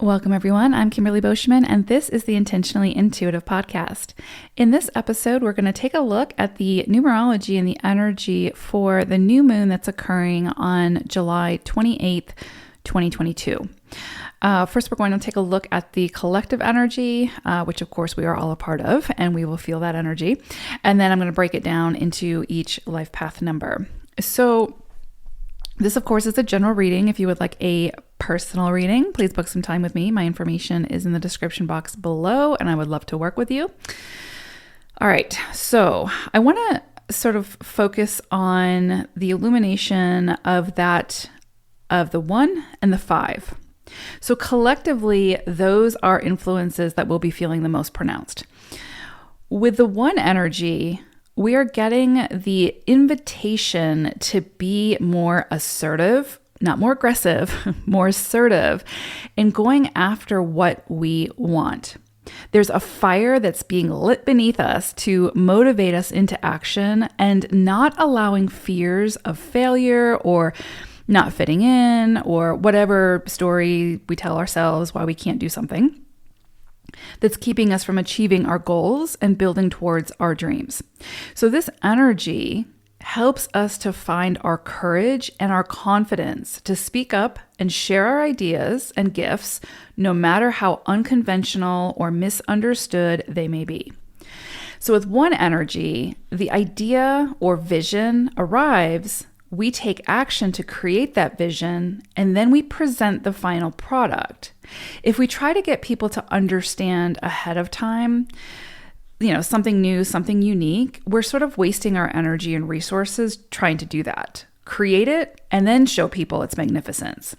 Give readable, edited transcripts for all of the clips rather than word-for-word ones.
Welcome, everyone. I'm Kimberly Boschman, and this is the Intentionally Intuitive podcast. In this episode, we're going to take a look at the numerology and the energy for the new moon that's occurring on July 28th, 2022. First, we're going to take a look at the collective energy, which of course we are all a part of, and we will feel that energy. And then I'm going to break it down into each life path number. So this, of course, is a general reading. If you would like a personal reading, please book some time with me. My information is in the description box below, and I would love to work with you. All right, so I want to sort of focus on the illumination of the 1 and the 5. So collectively, those are influences that we'll be feeling the most pronounced. With the 1 energy, we are getting the invitation to be more assertive, not more aggressive, more assertive in going after what we want. There's a fire that's being lit beneath us to motivate us into action and not allowing fears of failure or not fitting in or whatever story we tell ourselves why we can't do something that's keeping us from achieving our goals and building towards our dreams. So this energy helps us to find our courage and our confidence to speak up and share our ideas and gifts, no matter how unconventional or misunderstood they may be. So with 1 energy, the idea or vision arrives, we take action to create that vision, and then we present the final product. If we try to get people to understand ahead of time, something new, something unique, we're sort of wasting our energy and resources trying to do that. Create it and then show people its magnificence.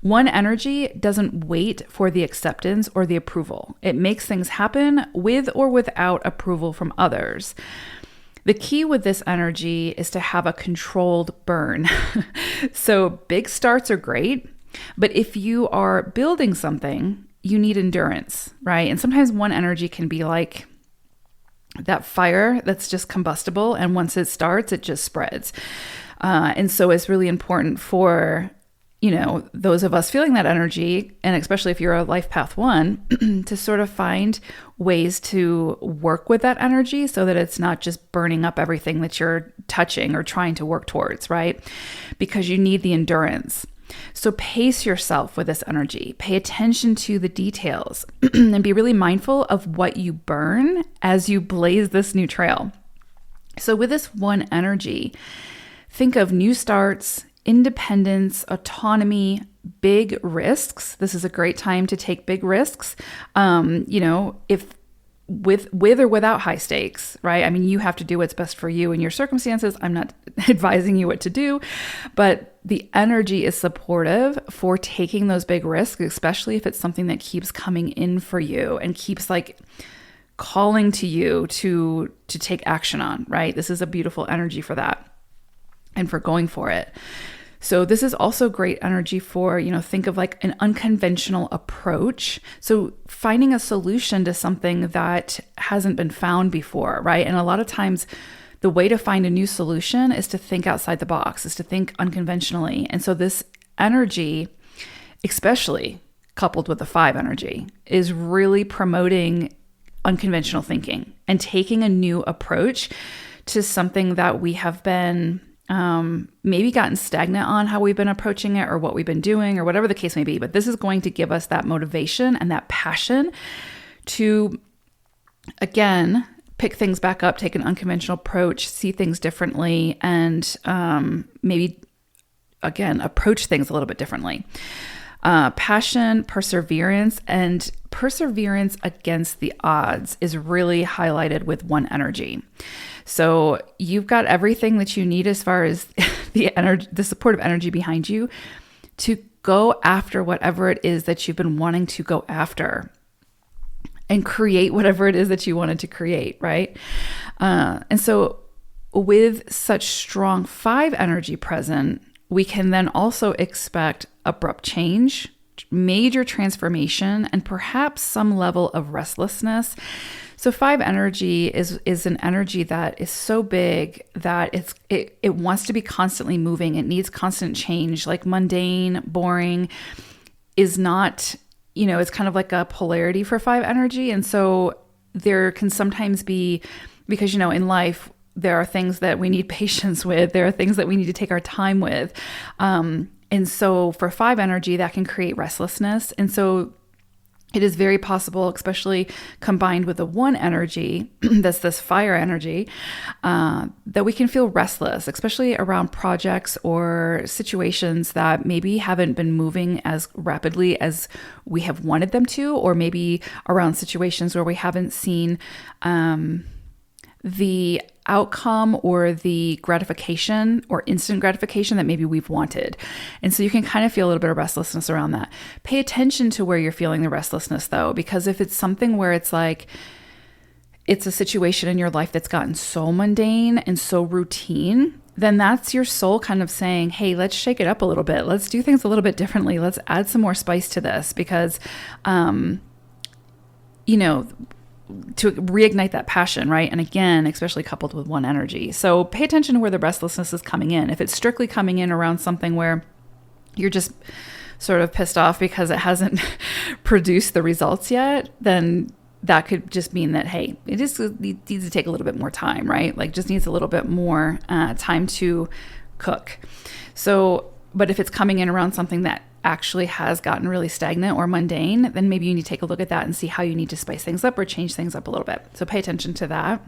1 energy doesn't wait for the acceptance or the approval. It makes things happen with or without approval from others. The key with this energy is to have a controlled burn. So big starts are great, but if you are building something, you need endurance, right? And sometimes 1 energy can be like that fire that's just combustible, and once it starts, it just spreads. And so it's really important for those of us feeling that energy, and especially if you're a life path 1, to sort of find ways to work with that energy so that it's not just burning up everything that you're touching or trying to work towards, right? Because you need the endurance. So pace yourself with this energy. Pay attention to the details and be really mindful of what you burn as you blaze this new trail. So with this 1 energy, think of new starts, independence, autonomy, big risks. This is a great time to take big risks. If with or without high stakes, right? I mean, you have to do what's best for you in your circumstances. I'm not advising you what to do, but the energy is supportive for taking those big risks, especially if it's something that keeps coming in for you and keeps like calling to you to take action on, right? This is a beautiful energy for that and for going for it. So this is also great energy for, think of like an unconventional approach. So finding a solution to something that hasn't been found before, right? And a lot of times the way to find a new solution is to think outside the box, is to think unconventionally. And so this energy, especially coupled with the 5 energy, is really promoting unconventional thinking and taking a new approach to something that we have been maybe gotten stagnant on how we've been approaching it or what we've been doing or whatever the case may be. But this is going to give us that motivation and that passion to, again, pick things back up, take an unconventional approach, see things differently, and maybe, again, approach things a little bit differently. Passion, perseverance, and perseverance against the odds is really highlighted with 1 energy. So you've got everything that you need as far as the supportive energy behind you to go after whatever it is that you've been wanting to go after and create whatever it is that you wanted to create, right? And so with such strong 5 energy present, we can then also expect abrupt change, major transformation, and perhaps some level of restlessness. So 5 energy is an energy that is so big that it wants to be constantly moving. It needs constant change. Like mundane, boring is not it's kind of like a polarity for 5 energy. And so there can sometimes be, because, in life, there are things that we need patience with. There are things that we need to take our time with. And so for 5 energy, that can create restlessness. And so it is very possible, especially combined with the 1 energy, that's this fire energy, that we can feel restless, especially around projects or situations that maybe haven't been moving as rapidly as we have wanted them to, or maybe around situations where we haven't seen the outcome or the gratification or instant gratification that maybe we've wanted. And so you can kind of feel a little bit of restlessness around that. Pay attention to where you're feeling the restlessness though, because if it's something where it's like, it's a situation in your life that's gotten so mundane and so routine, then that's your soul kind of saying, hey, let's shake it up a little bit. Let's do things a little bit differently. Let's add some more spice to this because, to reignite that passion, right? And again, especially coupled with 1 energy. So pay attention to where the restlessness is coming in. If it's strictly coming in around something where you're just sort of pissed off because it hasn't produced the results yet, then that could just mean that, hey, it just needs to take a little bit more time, right? Like just needs a little bit more time to cook. So, but if it's coming in around something that actually has gotten really stagnant or mundane, then maybe you need to take a look at that and see how you need to spice things up or change things up a little bit. So pay attention to that.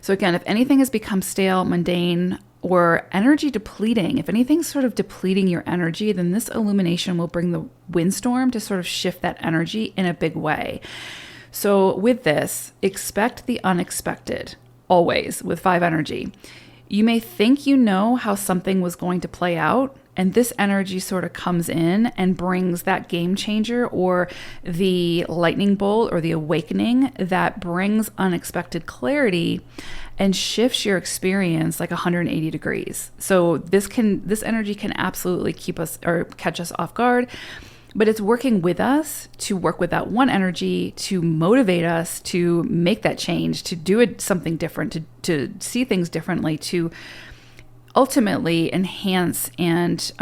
So again, if anything has become stale, mundane, or energy depleting, if anything's sort of depleting your energy, then this illumination will bring the windstorm to sort of shift that energy in a big way. So with this, expect the unexpected, always with 5 energy. You may think you know how something was going to play out, and this energy sort of comes in and brings that game changer or the lightning bolt or the awakening that brings unexpected clarity and shifts your experience like 180 degrees. So this energy can absolutely keep us or catch us off guard, but it's working with us to work with that 1 energy to motivate us to make that change, to do something different, to see things differently, to ultimately enhance and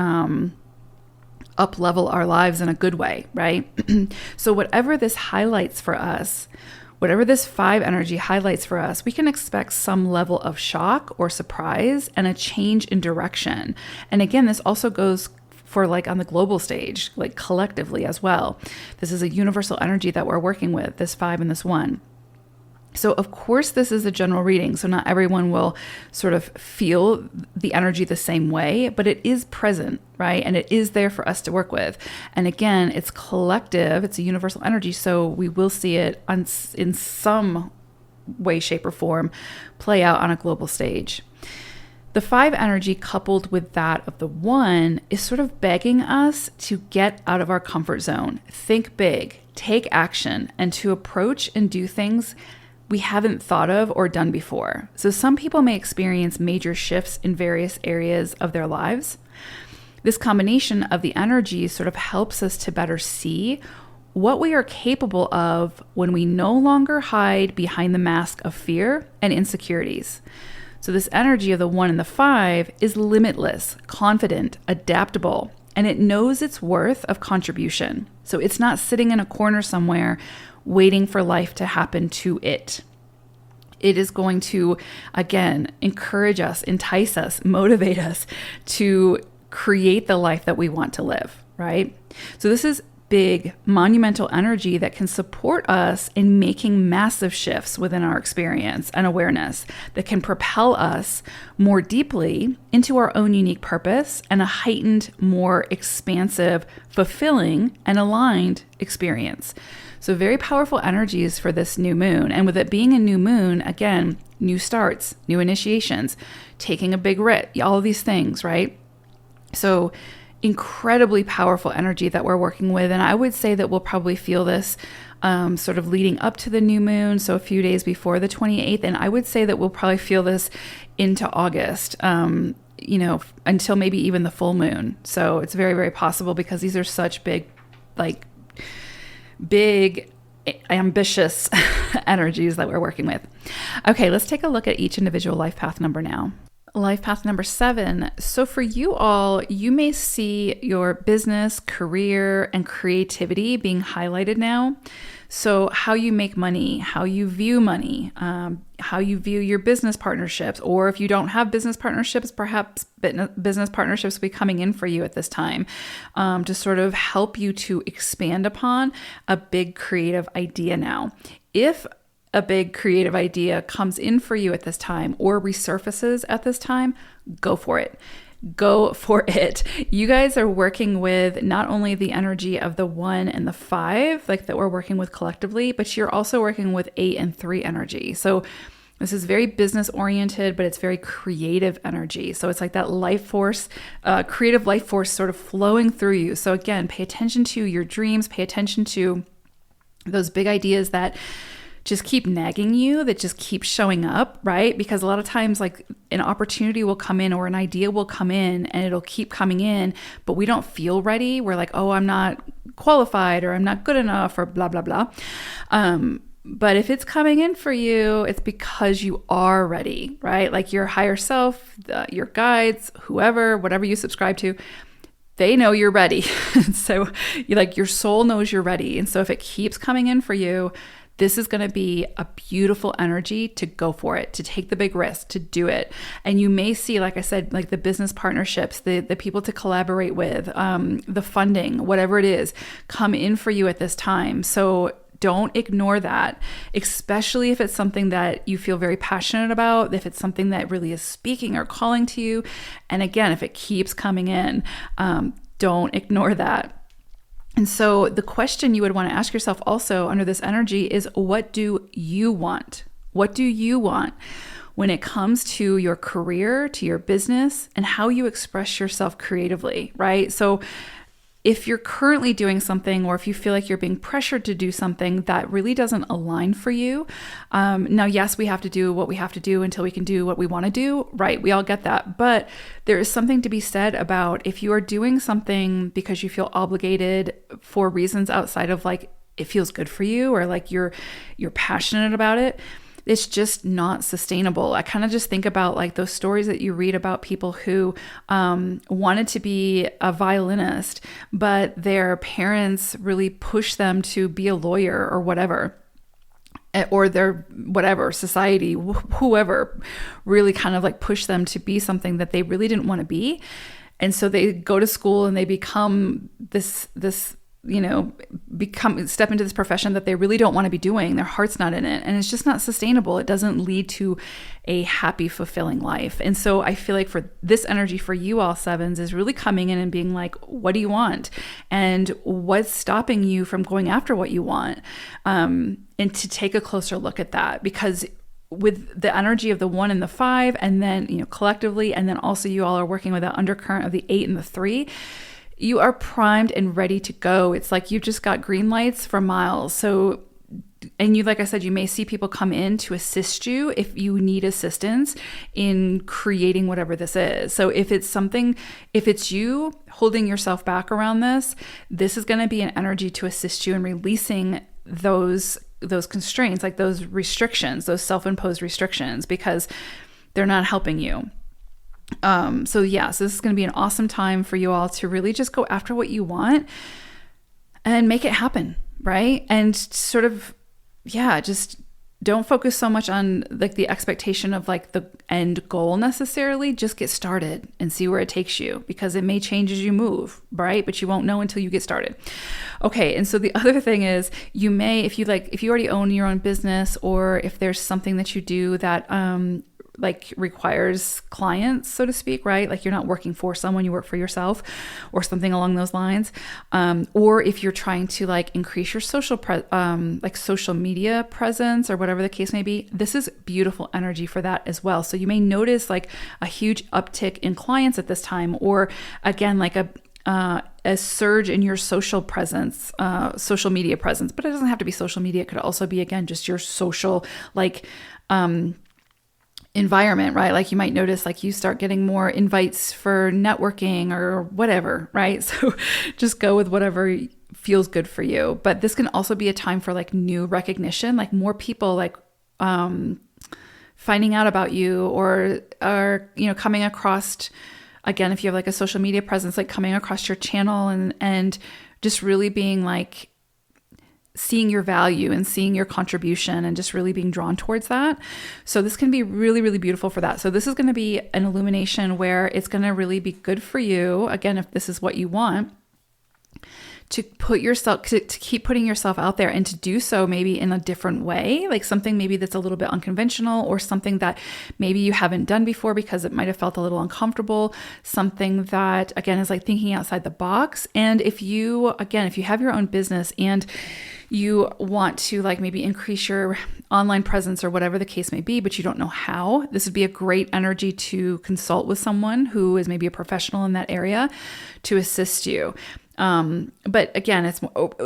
up-level our lives in a good way, right? So whatever this highlights for us, whatever this 5 energy highlights for us, we can expect some level of shock or surprise and a change in direction. And again, this also goes for like on the global stage, like collectively as well. This is a universal energy that we're working with, this 5 and this 1. So of course, this is a general reading. So not everyone will sort of feel the energy the same way, but it is present, right? And it is there for us to work with. And again, it's collective. It's a universal energy. So we will see it in some way, shape, or form play out on a global stage. The 5 energy coupled with that of the 1 is sort of begging us to get out of our comfort zone, think big, take action, and to approach and do things we haven't thought of or done before. So some people may experience major shifts in various areas of their lives. This combination of the energies sort of helps us to better see what we are capable of when we no longer hide behind the mask of fear and insecurities. So this energy of the 1 and the 5 is limitless, confident, adaptable, and it knows its worth of contribution. So it's not sitting in a corner somewhere waiting for life to happen to it. It is going to, again, encourage us, entice us, motivate us to create the life that we want to live, right? So this is big, monumental energy that can support us in making massive shifts within our experience and awareness that can propel us more deeply into our own unique purpose and a heightened, more expansive, fulfilling, and aligned experience. So very powerful energies for this new moon. And with it being a new moon, again, new starts, new initiations, taking a big risk, all of these things, right? So incredibly powerful energy that we're working with. And I would say that we'll probably feel this sort of leading up to the new moon, so a few days before the 28th. And I would say that we'll probably feel this into August, until maybe even the full moon. So it's very, very possible because these are such big, ambitious energies that we're working with. Okay, let's take a look at each individual life path number now. Life path number 7. So for you all, you may see your business, career, and creativity being highlighted now. So how you make money, how you view money, how you view your business partnerships, or if you don't have business partnerships, perhaps business partnerships will be coming in for you at this time to sort of help you to expand upon a big creative idea now. If a big creative idea comes in for you at this time or resurfaces at this time, go for it. Go for it. You guys are working with not only the energy of the 1 and the 5, like that we're working with collectively, but you're also working with 8 and 3 energy. So this is very business oriented, but it's very creative energy. So it's like that life force, creative life force sort of flowing through you. So again, pay attention to your dreams, pay attention to those big ideas that just keep nagging you, that just keep showing up, right? Because a lot of times like an opportunity will come in or an idea will come in and it'll keep coming in, but we don't feel ready. We're like, oh, I'm not qualified or I'm not good enough or blah, blah, blah. But if it's coming in for you, it's because you are ready, right? Like your higher self, your guides, whoever, whatever you subscribe to, they know you're ready. So your soul knows you're ready. And so if it keeps coming in for you, this is going to be a beautiful energy to go for it, to take the big risk, to do it. And you may see, like I said, like the business partnerships, the people to collaborate with, the funding, whatever it is, come in for you at this time. So don't ignore that, especially if it's something that you feel very passionate about, if it's something that really is speaking or calling to you. And again, if it keeps coming in, don't ignore that. And so the question you would want to ask yourself also under this energy is, what do you want? What do you want when it comes to your career, to your business, and how you express yourself creatively, right? So if you're currently doing something, or if you feel like you're being pressured to do something that really doesn't align for you, now, yes, we have to do what we have to do until we can do what we want to do, right? We all get that. But there is something to be said about if you are doing something because you feel obligated for reasons outside of like it feels good for you, or like you're passionate about it, it's just not sustainable. I kind of just think about like those stories that you read about people who wanted to be a violinist, but their parents really pushed them to be a lawyer or whatever, or their whatever society, whoever really kind of like pushed them to be something that they really didn't want to be. And so they go to school and they become this step into this profession that they really don't want to be doing. Their heart's not in it. And it's just not sustainable. It doesn't lead to a happy, fulfilling life. And so I feel like for this energy for you all sevens is really coming in and being like, what do you want? And what's stopping you from going after what you want? And to take a closer look at that, because with the energy of the 1 and the 5, and then, collectively, and then also you all are working with that undercurrent of the 8 and the 3, you are primed and ready to go. It's like you've just got green lights for miles. So, and you, like I said, you may see people come in to assist you if you need assistance in creating whatever this is. So if it's you holding yourself back around this is going to be an energy to assist you in releasing those constraints, like those restrictions, those self-imposed restrictions, because they're not helping you. So this is going to be an awesome time for you all to really just go after what you want and make it happen, right? And sort of, just don't focus so much on like the expectation of like the end goal necessarily. Just get started and see where it takes you, because it may change as you move, right? But you won't know until you get started. Okay. And so the other thing is, you may, if you already own your own business, or if there's something that you do that, like requires clients, so to speak, right? Like you're not working for someone, you work for yourself or something along those lines. Or if you're trying to like increase your social media presence or whatever the case may be, this is beautiful energy for that as well. So you may notice like a huge uptick in clients at this time, or again, like a surge in your social presence, social media presence, but it doesn't have to be social media. It could also be, again, just your social, environment, right? Like you might notice like you start getting more invites for networking or whatever, right? So just go with whatever feels good for you. But this can also be a time for like new recognition, like more people like finding out about you, or coming across, again, if you have like a social media presence, like coming across your channel and just really being like seeing your value and seeing your contribution and just really being drawn towards that. So this can be really, really beautiful for that. So this is going to be an illumination where it's going to really be good for you. Again, if this is what you want, to keep putting yourself out there, and to do so maybe in a different way, like something maybe that's a little bit unconventional, or something that maybe you haven't done before because it might have felt a little uncomfortable, something that, again, is like thinking outside the box. And if you have your own business and you want to like maybe increase your online presence or whatever the case may be, but you don't know how, this would be a great energy to consult with someone who is maybe a professional in that area to assist you. But again,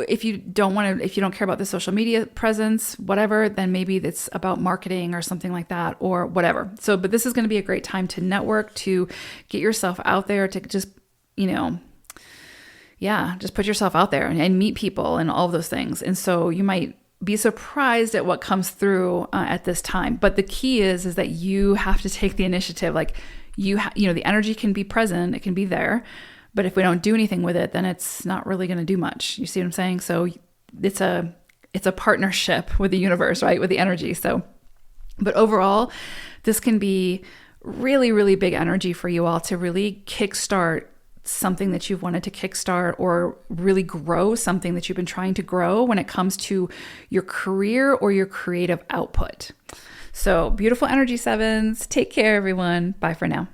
if you don't care about the social media presence, whatever, then maybe it's about marketing or something like that, or whatever. So, but this is going to be a great time to network, to get yourself out there, to just, just put yourself out there and meet people and all of those things. And so you might be surprised at what comes through at this time. But the key is that you have to take the initiative. Like the energy can be present, it can be there. But if we don't do anything with it, then it's not really going to do much. You see what I'm saying? So it's a partnership with the universe, right? With the energy. So, but overall, this can be really, really big energy for you all to really kickstart something that you've wanted to kickstart, or really grow something that you've been trying to grow when it comes to your career or your creative output. So beautiful energy, sevens. Take care, everyone. Bye for now.